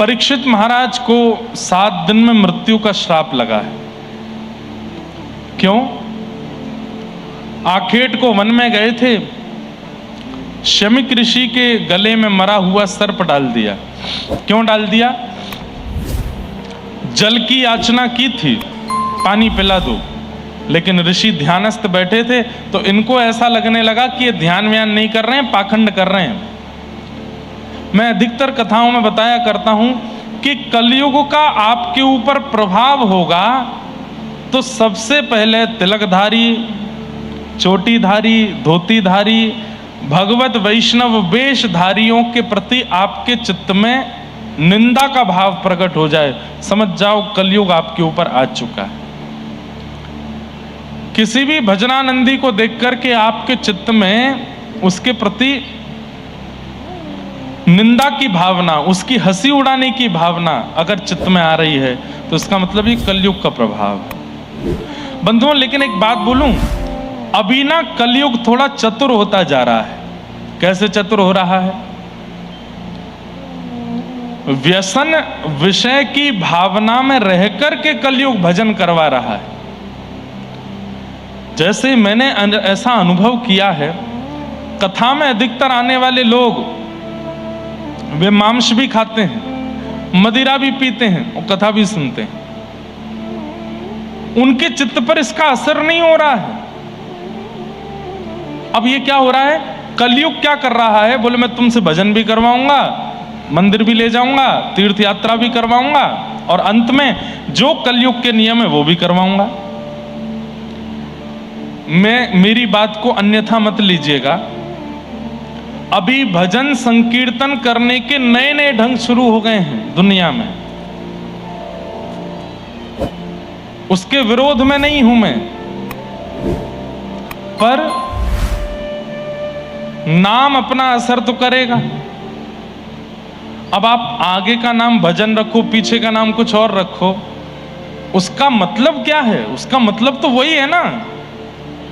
परीक्षित महाराज को 7 दिन में मृत्यु का श्राप लगा है। क्यों? आखेट को वन में गए थे, शमिक ऋषि के गले में मरा हुआ सर्प डाल दिया। क्यों डाल दिया? जल की याचना की थी, पानी पिला दो, लेकिन ऋषि ध्यानस्थ बैठे थे तो इनको ऐसा लगने लगा कि ये ध्यान व्यान नहीं कर रहे हैं, पाखंड कर रहे हैं। मैं अधिकतर कथाओं में बताया करता हूं कि कलयुग का आपके ऊपर प्रभाव होगा तो सबसे पहले तिलकधारी, चोटीधारी, धोतीधारी, भगवत वैष्णव वेशधारियों के प्रति आपके चित्त में निंदा का भाव प्रकट हो जाए, समझ जाओ कलयुग आपके ऊपर आ चुका है। किसी भी भजनानंदी को देख करके आपके चित्त में उसके प्रति निंदा की भावना, उसकी हंसी उड़ाने की भावना अगर चित्त में आ रही है तो इसका मतलब ये कलयुग का प्रभाव है। बंधुओं, लेकिन एक बात बोलूं, अभी ना कलयुग थोड़ा चतुर होता जा रहा है। कैसे चतुर हो रहा है? व्यसन विषय की भावना में रहकर के कलयुग भजन करवा रहा है। जैसे मैंने ऐसा अनुभव किया है, कथा में अधिकतर आने वाले लोग वे मांस भी खाते हैं, मदिरा भी पीते हैं और कथा भी सुनते हैं। उनके चित्त पर इसका असर नहीं हो रहा है। अब ये क्या हो रहा है? कलयुग क्या कर रहा है? बोले मैं तुमसे भजन भी करवाऊंगा, मंदिर भी ले जाऊंगा, तीर्थ यात्रा भी करवाऊंगा और अंत में जो कलयुग के नियम है वो भी करवाऊंगा। मेरी बात को अन्यथा मत लीजिएगा। अभी भजन संकीर्तन करने के नए नए ढंग शुरू हो गए हैं दुनिया में। उसके विरोध में नहीं हूं मैं, पर नाम अपना असर तो करेगा। अब आप आगे का नाम भजन रखो, पीछे का नाम कुछ और रखो, उसका मतलब क्या है? उसका मतलब तो वही है ना,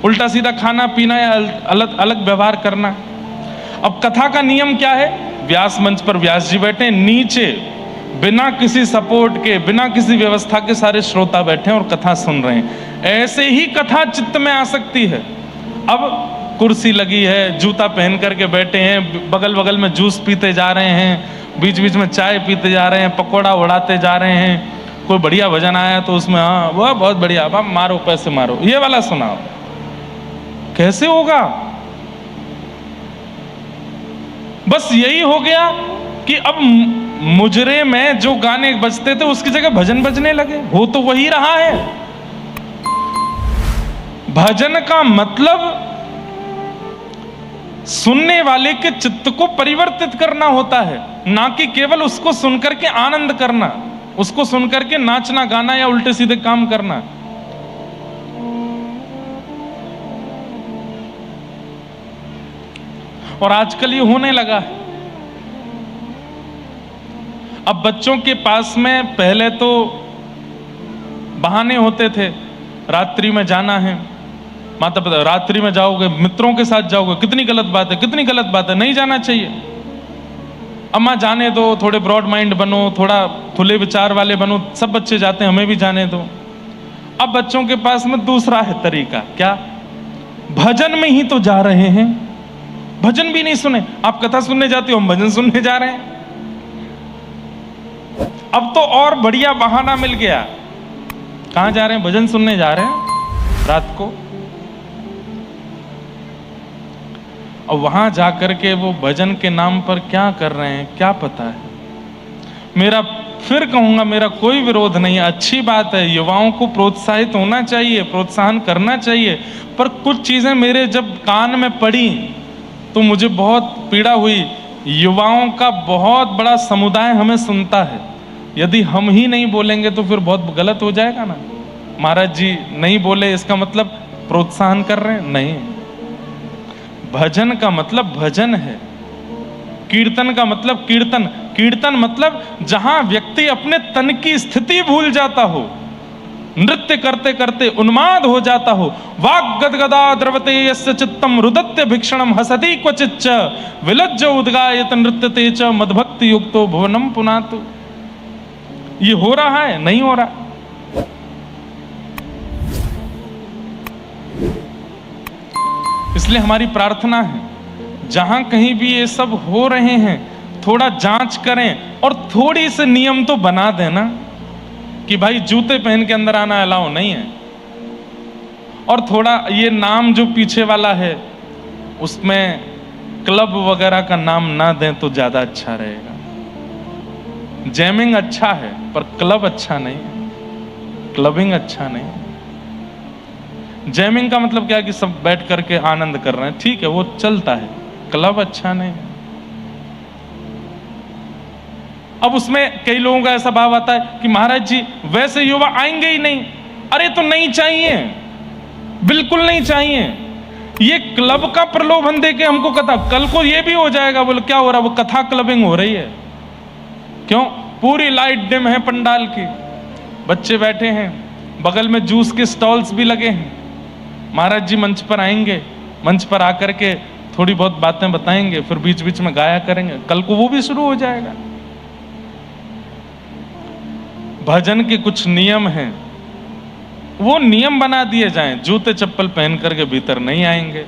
उल्टा सीधा खाना पीना या अलग अलग व्यवहार करना। अब कथा का नियम क्या है? व्यास मंच पर व्यास जी बैठे, नीचे बिना किसी सपोर्ट के, बिना किसी व्यवस्था के सारे श्रोता बैठे और कथा सुन रहे हैं। ऐसे ही कथा चित्त में आ सकती है। अब कुर्सी लगी है, जूता पहन करके बैठे हैं, बगल बगल में जूस पीते जा रहे हैं, बीच बीच में चाय पीते जा रहे हैं, पकौड़ा उड़ाते जा रहे हैं। कोई बढ़िया भजन आया तो उसमें हाँ वह बहुत बढ़िया, अब मारो पैसे मारो, ये वाला सुनाओ। कैसे होगा? बस यही हो गया कि अब मुजरे में जो गाने बजते थे उसकी जगह भजन बजने लगे। हो तो वही रहा है। भजन का मतलब सुनने वाले के चित्त को परिवर्तित करना होता है, ना कि केवल उसको सुनकर के आनंद करना, उसको सुनकर के नाचना गाना या उल्टे सीधे काम करना। और आजकल ये होने लगा है। अब बच्चों के पास में पहले तो बहाने होते थे, रात्रि में जाना है, माता पिता रात्रि में जाओगे, मित्रों के साथ जाओगे, कितनी गलत बात है, कितनी गलत बात है, नहीं जाना चाहिए। अम्मा जाने दो, थोड़े ब्रॉड माइंड बनो, थोड़ा खुले विचार वाले बनो, सब बच्चे जाते हैं, हमें भी जाने दो। अब बच्चों के पास में दूसरा है तरीका, क्या? भजन में ही तो जा रहे हैं, भजन भी नहीं सुने। आप कथा सुनने जाते हो, हम भजन सुनने जा रहे हैं। अब तो और बढ़िया बहाना मिल गया। कहां जा रहे हैं? भजन सुनने जा रहे हैं रात को। और वहां जाकर के वो भजन के नाम पर क्या कर रहे हैं क्या पता है। मेरा फिर कहूंगा, मेरा कोई विरोध नहीं है, अच्छी बात है, युवाओं को प्रोत्साहित होना चाहिए, प्रोत्साहन करना चाहिए। पर कुछ चीजें मेरे जब कान में पड़ी तो मुझे बहुत पीड़ा हुई। युवाओं का बहुत बड़ा समुदाय हमें सुनता है, यदि हम ही नहीं बोलेंगे तो फिर बहुत गलत हो जाएगा ना। महाराज जी नहीं बोले इसका मतलब प्रोत्साहन कर रहे हैं? नहीं। भजन का मतलब भजन है, कीर्तन का मतलब कीर्तन, कीर्तन मतलब जहां व्यक्ति अपने तन की स्थिति भूल जाता हो, नृत्य करते करते उन्माद हो जाता हो। वाग गदगदा द्रवते यस्य चित्तम रुदत्य भिक्षणम हसति क्वचिच्च विलज्ज उद्गायत नृत्यते च मदभक्ति युक्तो भुवनम पुनातु। ये हो रहा है? नहीं हो रहा। इसलिए हमारी प्रार्थना है, जहां कहीं भी ये सब हो रहे हैं थोड़ा जांच करें और थोड़ी से नियम तो बना देना कि भाई जूते पहन के अंदर आना अलाउ नहीं है। और थोड़ा ये नाम जो पीछे वाला है उसमें क्लब वगैरह का नाम ना दें तो ज्यादा अच्छा रहेगा। जैमिंग अच्छा है पर क्लब अच्छा नहीं है, क्लबिंग अच्छा नहीं है। जैमिंग का मतलब क्या है कि सब बैठ करके आनंद कर रहे हैं, ठीक है वो चलता है, क्लब अच्छा नहीं है। अब उसमें कई लोगों का ऐसा भाव आता है कि महाराज जी वैसे युवा आएंगे ही नहीं। अरे तो नहीं चाहिए, बिल्कुल नहीं चाहिए। ये क्लब का प्रलोभन देके हमको कथा, कल को ये भी हो जाएगा, बोले क्या हो रहा है, वो कथा क्लबिंग हो रही है। क्यों? पूरी लाइट डिम है पंडाल की, बच्चे बैठे हैं, बगल में जूस के स्टॉल्स भी लगे हैं। महाराज जी मंच पर आएंगे, मंच पर आकर के थोड़ी बहुत बातें बताएंगे, फिर बीच बीच में गाया करेंगे, कल को वो भी शुरू हो जाएगा। भजन के कुछ नियम हैं, वो नियम बना दिए जाएं। जूते चप्पल पहन करके भीतर नहीं आएंगे।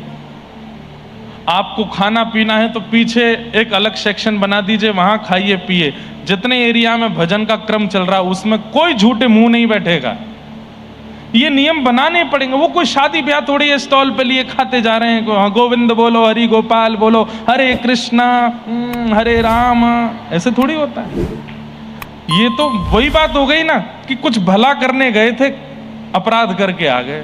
आपको खाना पीना है तो पीछे एक अलग सेक्शन बना दीजिए, वहां खाइए पिए। जितने एरिया में भजन का क्रम चल रहा है उसमें कोई झूठे मुंह नहीं बैठेगा। ये नियम बनाने पड़ेंगे। वो कोई शादी ब्याह थोड़ी है स्टॉल पे लिए खाते जा रहे हैं, गोविंद बोलो, हरि गोपाल बोलो, हरे कृष्णा हरे राम, ऐसे थोड़ी होता है। ये तो वही बात हो गई ना कि कुछ भला करने गए थे, अपराध करके आ गए।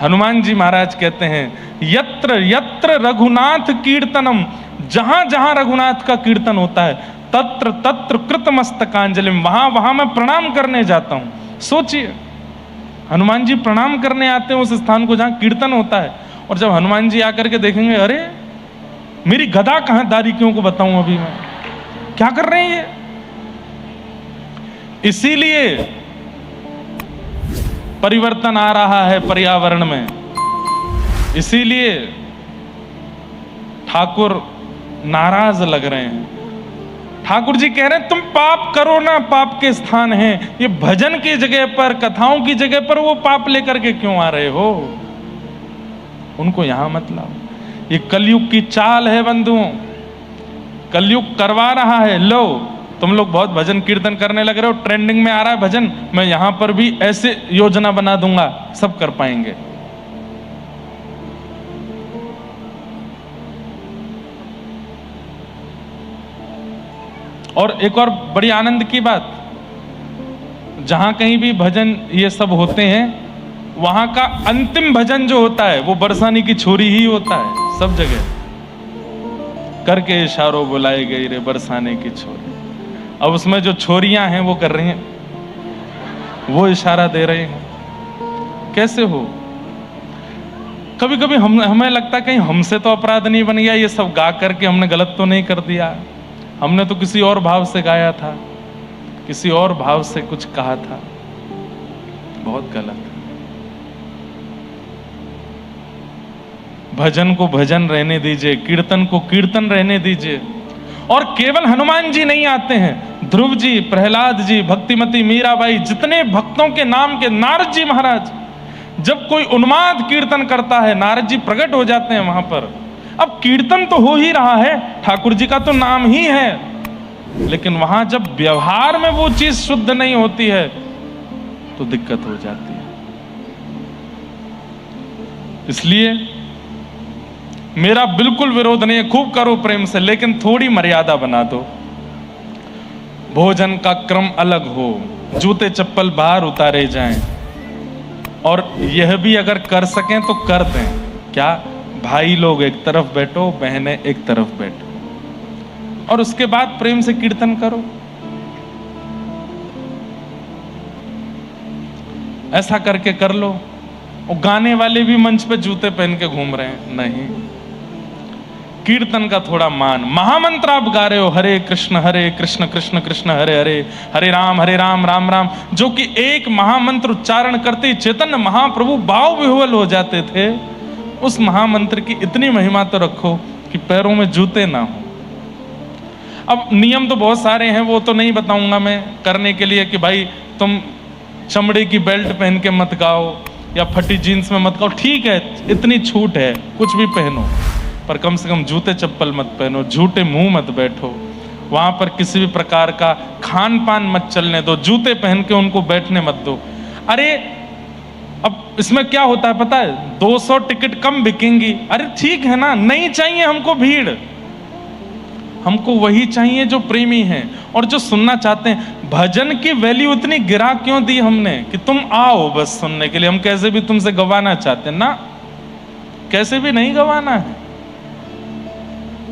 हनुमान जी महाराज कहते हैं, यत्र यत्र रघुनाथ कीर्तनम, जहां जहां रघुनाथ का कीर्तन होता है, तत्र तत्र कृतमस्तकांजलिम, वहां वहां मैं प्रणाम करने जाता हूं। सोचिए, हनुमान जी प्रणाम करने आते हैं उस स्थान को जहां कीर्तन होता है। और जब हनुमान जी आकर के देखेंगे, अरे मेरी गदा कहां, दारिकियों को बताऊं अभी मैं क्या कर रहे हैं ये। इसीलिए परिवर्तन आ रहा है पर्यावरण में। इसीलिए ठाकुर नाराज लग रहे हैं। ठाकुर जी कह रहे हैं तुम पाप करो ना, पाप के स्थान है ये। भजन की जगह पर, कथाओं की जगह पर वो पाप लेकर के क्यों आ रहे हो? उनको यहां मत लाओ। ये कलयुग की चाल है बंधुओं, कलयुग करवा रहा है। लो तुम लोग बहुत भजन कीर्तन करने लग रहे हो, ट्रेंडिंग में आ रहा है भजन, मैं यहां पर भी ऐसे योजना बना दूंगा, सब कर पाएंगे। और एक और बड़ी आनंद की बात, जहां कहीं भी भजन ये सब होते हैं, वहां का अंतिम भजन जो होता है वो बरसाने की छोरी ही होता है। सब जगह करके इशारों बुलाई गई रे बरसाने की छोरी। अब उसमें जो छोरियां हैं वो कर रही हैं, वो इशारा दे रहे हैं। कैसे हो? कभी कभी हमें लगता है कहीं हमसे तो अपराध नहीं बन गया, ये सब गा करके हमने गलत तो नहीं कर दिया। हमने तो किसी और भाव से गाया था, किसी और भाव से कुछ कहा था, बहुत गलत। भजन को भजन रहने दीजिए, कीर्तन को कीर्तन रहने दीजिए। और केवल हनुमान जी नहीं आते हैं, ध्रुव जी, प्रहलाद जी, भक्तिमती मीराबाई, जितने भक्तों के नाम के, नारद जी महाराज, जब कोई उन्माद कीर्तन करता है नारद जी प्रकट हो जाते हैं वहां पर। अब कीर्तन तो हो ही रहा है, ठाकुर जी का तो नाम ही है, लेकिन वहां जब व्यवहार में वो चीज शुद्ध नहीं होती है तो दिक्कत हो जाती है। इसलिए मेरा बिल्कुल विरोध नहीं है, खूब करो प्रेम से, लेकिन थोड़ी मर्यादा बना दो। भोजन का क्रम अलग हो, जूते चप्पल बाहर उतारे जाएं, और यह भी अगर कर सकें तो कर दें। क्या? भाई लोग एक तरफ बैठो, बहनें एक तरफ बैठो, और उसके बाद प्रेम से कीर्तन करो। ऐसा करके कर लो। और गाने वाले भी मंच पे जूते पहन के घूम रहे हैं, नहीं। कीर्तन का थोड़ा मान। महामंत्र आप गा रहे हो, हरे कृष्ण कृष्ण कृष्ण हरे हरे, हरे राम राम राम, जो कि एक महामंत्र उच्चारण करते ही चैतन्य महाप्रभु भाव विह्वल हो जाते थे। उस महामंत्र की इतनी महिमा तो रखो कि पैरों में जूते ना हो। अब नियम तो बहुत सारे हैं, वो तो नहीं बताऊंगा मैं करने के लिए कि भाई तुम चमड़े की बेल्ट पहन के मत गाओ या फटी जीन्स में मत गाओ, ठीक है इतनी छूट है, कुछ भी पहनो, पर कम से कम जूते चप्पल मत पहनो, झूठे मुंह मत बैठो, वहां पर किसी भी प्रकार का खान पान मत चलने दो, जूते पहन के उनको बैठने मत दो। अरे अब इसमें क्या होता है पता है, 200 टिकट कम बिकेंगी, अरे ठीक है ना, नहीं चाहिए हमको भीड़, हमको वही चाहिए जो प्रेमी हैं और जो सुनना चाहते हैं। भजन की वैल्यू इतनी गिरा क्यों दी हमने कि तुम आओ बस सुनने के लिए, हम कैसे भी तुमसे गवाना चाहते हैं ना, कैसे भी नहीं गवाना है,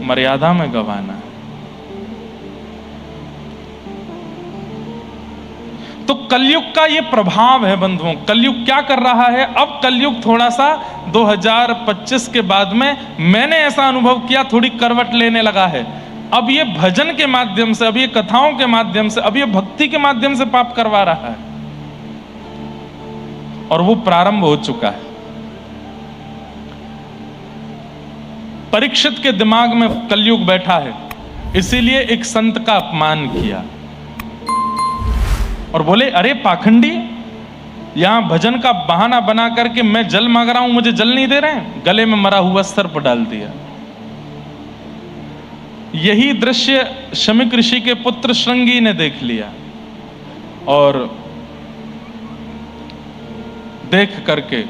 मर्यादा में गवाना है। तो कलयुग का ये प्रभाव है बंधुओं। कलयुग क्या कर रहा है, अब कलयुग थोड़ा सा 2025 के बाद में मैंने ऐसा अनुभव किया, थोड़ी करवट लेने लगा है। अब ये भजन के माध्यम से, अब ये कथाओं के माध्यम से, अब ये भक्ति के माध्यम से पाप करवा रहा है, और वो प्रारंभ हो चुका है। परीक्षित के दिमाग में कलयुग बैठा है, इसीलिए एक संत का अपमान किया और बोले अरे पाखंडी, यहां भजन का बहाना बना करके मैं जल मांग रहा हूं, मुझे जल नहीं दे रहे हैं, गले में मरा हुआ सर्प डाल दिया। यही दृश्य शमीक ऋषि के पुत्र श्रृंगी ने देख लिया और देख करके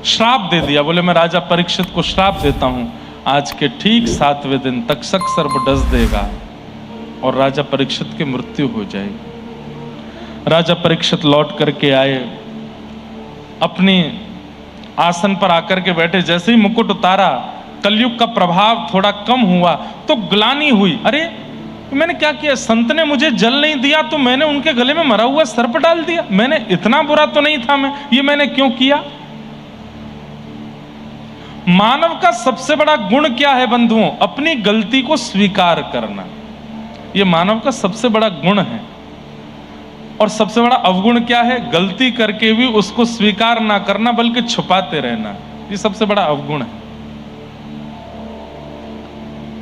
श्राप दे दिया। बोले मैं राजा परीक्षित को श्राप देता हूं, आज के ठीक 7वें दिन तक्षक सर्प डस देगा और राजा परीक्षित की मृत्यु हो जाएगी। राजा परीक्षित लौट करके आए, अपनी आसन पर आकर के बैठे, जैसे ही मुकुट उतारा कलयुग का प्रभाव थोड़ा कम हुआ तो ग्लानि हुई, अरे मैंने क्या किया, संत ने मुझे जल नहीं दिया तो मैंने उनके गले में मरा हुआ सर्प डाल दिया, मैंने इतना बुरा तो नहीं था, मैंने क्यों किया। मानव का सबसे बड़ा गुण क्या है बंधुओं, अपनी गलती को स्वीकार करना, यह मानव का सबसे बड़ा गुण है। और सबसे बड़ा अवगुण क्या है, गलती करके भी उसको स्वीकार ना करना बल्कि छुपाते रहना, ये सबसे बड़ा अवगुण है।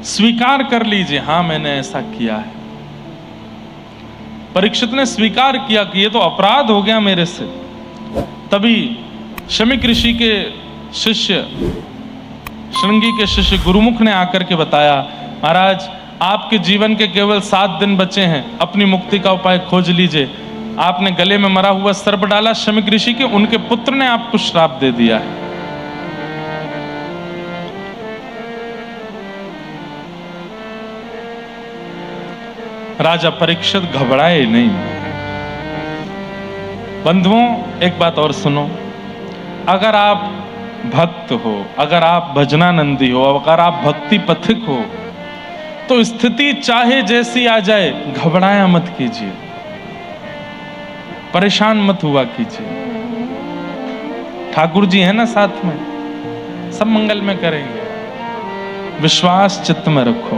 स्वीकार कर लीजिए, हां मैंने ऐसा किया है। परीक्षित ने स्वीकार किया कि ये तो अपराध हो गया मेरे से। तभी शमीक ऋषि के शिष्य, श्रृंगी के शिष्य गुरुमुख ने आकर के बताया, महाराज आपके जीवन के केवल 7 दिन बचे हैं, अपनी मुक्ति का उपाय खोज लीजिए। आपने गले में मरा हुआ सर्प डाला शमीक ऋषि के, उनके पुत्र ने आपको श्राप दे दिया है। राजा परीक्षित घबराए नहीं। बंधुओं एक बात और सुनो, अगर आप भक्त हो, अगर आप भजनानंदी हो, अगर आप भक्ति पथिक हो, तो स्थिति चाहे जैसी आ जाए घबराया मत कीजिए, परेशान मत हुआ कीजिए। ठाकुर जी है ना साथ में, सब मंगल में करेंगे, विश्वास चित्त में रखो।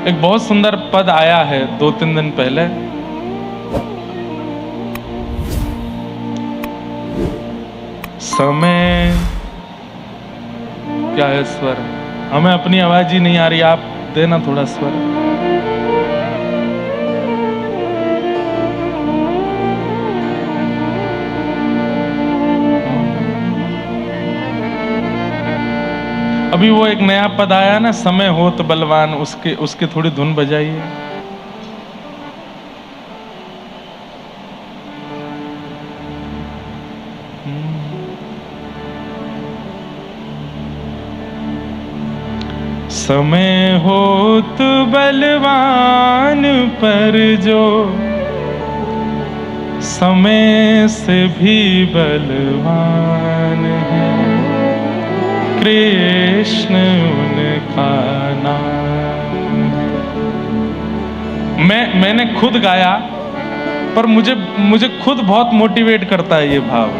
एक बहुत सुंदर पद आया है 2-3 दिन पहले, समय क्या है स्वर, हमें अपनी आवाज ही नहीं आ रही, आप देना थोड़ा स्वर। अभी वो एक नया पद आया ना, समय होत बलवान, उसके थोड़ी धुन बजाइए। समय होत बलवान पर जो समय से भी बलवान है, कृष्ण उनका नाम। मैंने खुद गाया, पर मुझे खुद बहुत मोटिवेट करता है ये भाव।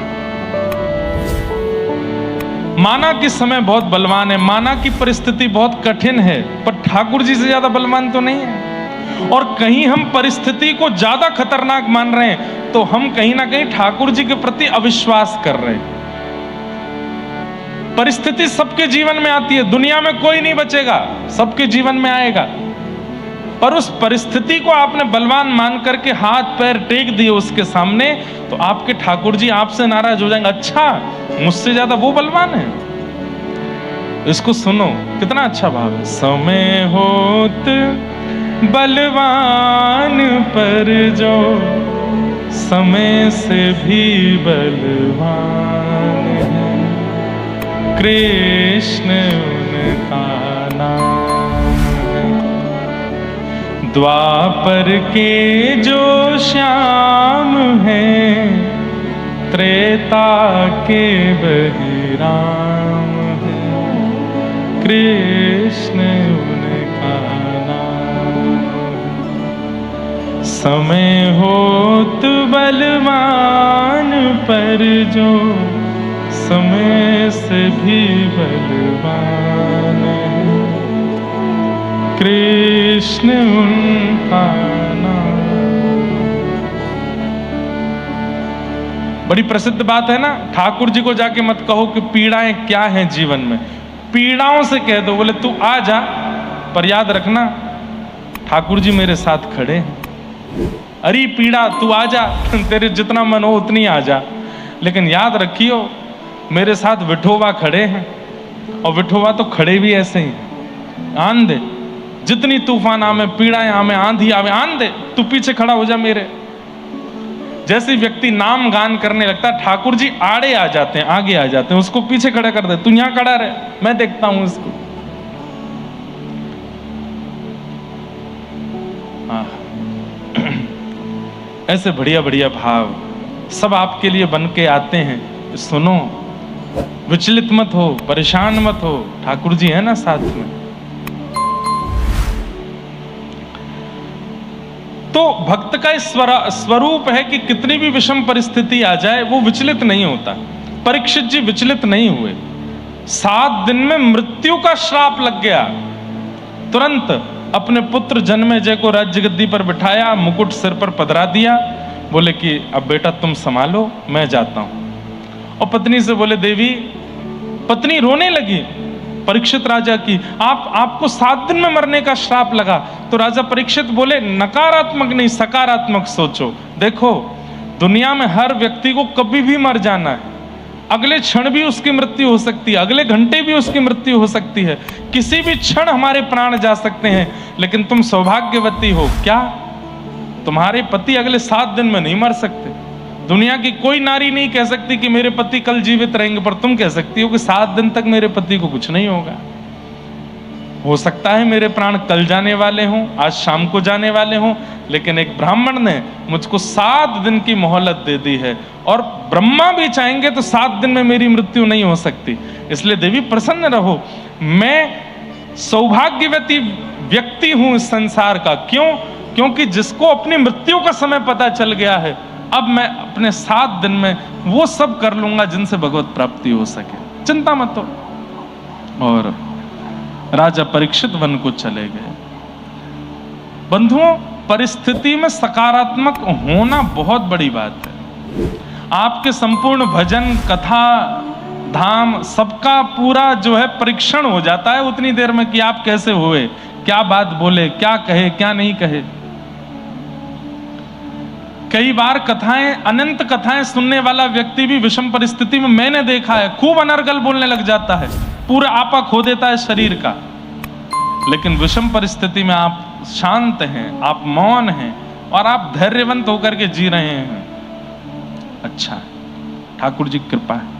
माना कि समय बहुत बलवान है, माना कि परिस्थिति बहुत कठिन है, पर ठाकुर जी से ज्यादा बलवान तो नहीं है। और कहीं हम परिस्थिति को ज्यादा खतरनाक मान रहे हैं तो हम कहीं ना कहीं ठाकुर जी के प्रति अविश्वास कर रहे हैं। परिस्थिति सबके जीवन में आती है, दुनिया में कोई नहीं बचेगा, सबके जीवन में आएगा। पर उस परिस्थिति को आपने बलवान मान करके हाथ पैर टेक दिए उसके सामने, तो आपके ठाकुर जी आपसे नाराज हो जाएंगे, अच्छा मुझसे ज्यादा वो बलवान है। इसको सुनो, कितना अच्छा भाव है। समय होत बलवान पर जो समय से भी बलवान है, कृष्ण उनका नाम है। द्वापर के जो श्याम हैं, त्रेता के वही राम है, कृष्ण उनका नाम है। समय होत बलवान पर जो समय से भी बलवान है, कृष्ण उनका नाम। बड़ी प्रसिद्ध बात है ना, ठाकुर जी को जाके मत कहो कि पीड़ाएं क्या हैं जीवन में, पीड़ाओं से कह दो, बोले तू आ जा, पर याद रखना ठाकुर जी मेरे साथ खड़े हैं। अरे पीड़ा तू आ जा, तेरे जितना मन हो उतनी आ जा, लेकिन याद रखियो मेरे साथ विठोबा खड़े हैं, और विठोबा तो खड़े भी ऐसे ही, आन दे, जितनी तूफान आवे, पीड़ाएं आवे, आंधी आवे, आन दे, तू पीछे खड़ा हो जा मेरे। जैसे व्यक्ति नाम गान करने लगता है, ठाकुर जी आड़े आ जाते हैं, आगे आ जाते हैं, उसको पीछे खड़ा कर दे, तू यहां खड़ा रहे, मैं देखता हूं इसको। ऐसे बढ़िया बढ़िया भाव सब आपके लिए बन के आते हैं। सुनो, विचलित मत हो, परेशान मत हो, ठाकुर जी है ना साथ में। तो भक्त का स्वरूप है कि कितनी भी विषम परिस्थिति आ जाए वो विचलित नहीं होता। परीक्षित जी विचलित नहीं हुए। 7 दिन में मृत्यु का श्राप लग गया, तुरंत अपने पुत्र जन्मेजय को राज्य गद्दी पर बिठाया, मुकुट सिर पर पधरा दिया, बोले कि अब बेटा तुम संभालो, मैं जाता हूं। और पत्नी से बोले, देवी, पत्नी रोने लगी परीक्षित राजा की, आपको 7 दिन में मरने का श्राप लगा। तो राजा परीक्षित बोले, नकारात्मक नहीं सकारात्मक सोचो। देखो दुनिया में हर व्यक्ति को कभी भी मर जाना है, अगले क्षण भी उसकी मृत्यु हो सकती है, अगले घंटे भी उसकी मृत्यु हो सकती है, किसी भी क्षण हमारे प्राण जा सकते हैं। लेकिन तुम सौभाग्यवती हो, क्या तुम्हारे पति अगले 7 दिन में नहीं मर सकते? दुनिया की कोई नारी नहीं कह सकती कि मेरे पति कल जीवित रहेंगे, पर तुम कह सकती हो कि 7 दिन तक मेरे पति को कुछ नहीं होगा। हो सकता है मेरे प्राण कल जाने वाले हों, आज शाम को जाने वाले हों, लेकिन एक ब्राह्मण ने मुझको 7 दिन की मोहलत दे दी है, और ब्रह्मा भी चाहेंगे तो 7 दिन में मेरी मृत्यु नहीं हो सकती। इसलिए देवी प्रसन्न रहो, मैं सौभाग्यवती व्यक्ति हूं इस संसार का। क्यों? क्योंकि जिसको अपनी मृत्यु का समय पता चल गया है, अब मैं अपने 7 दिन में वो सब कर लूंगा जिनसे भगवत प्राप्ति हो सके, चिंता मत हो। और राजा परीक्षित वन को चले गए। बंधुओं, परिस्थिति में सकारात्मक होना बहुत बड़ी बात है। आपके संपूर्ण भजन, कथा, धाम सबका पूरा जो है परीक्षण हो जाता है उतनी देर में कि आप कैसे हुए, क्या बात बोले, क्या कहे, क्या नहीं कहे। कई बार कथाएं, अनंत कथाएं सुनने वाला व्यक्ति भी विषम परिस्थिति में, मैंने देखा है, खूब अनर्गल बोलने लग जाता है, पूरा आपा खो देता है शरीर का। लेकिन विषम परिस्थिति में आप शांत हैं, आप मौन हैं, और आप धैर्यवंत होकर के जी रहे हैं। अच्छा, ठाकुर जी की कृपा है।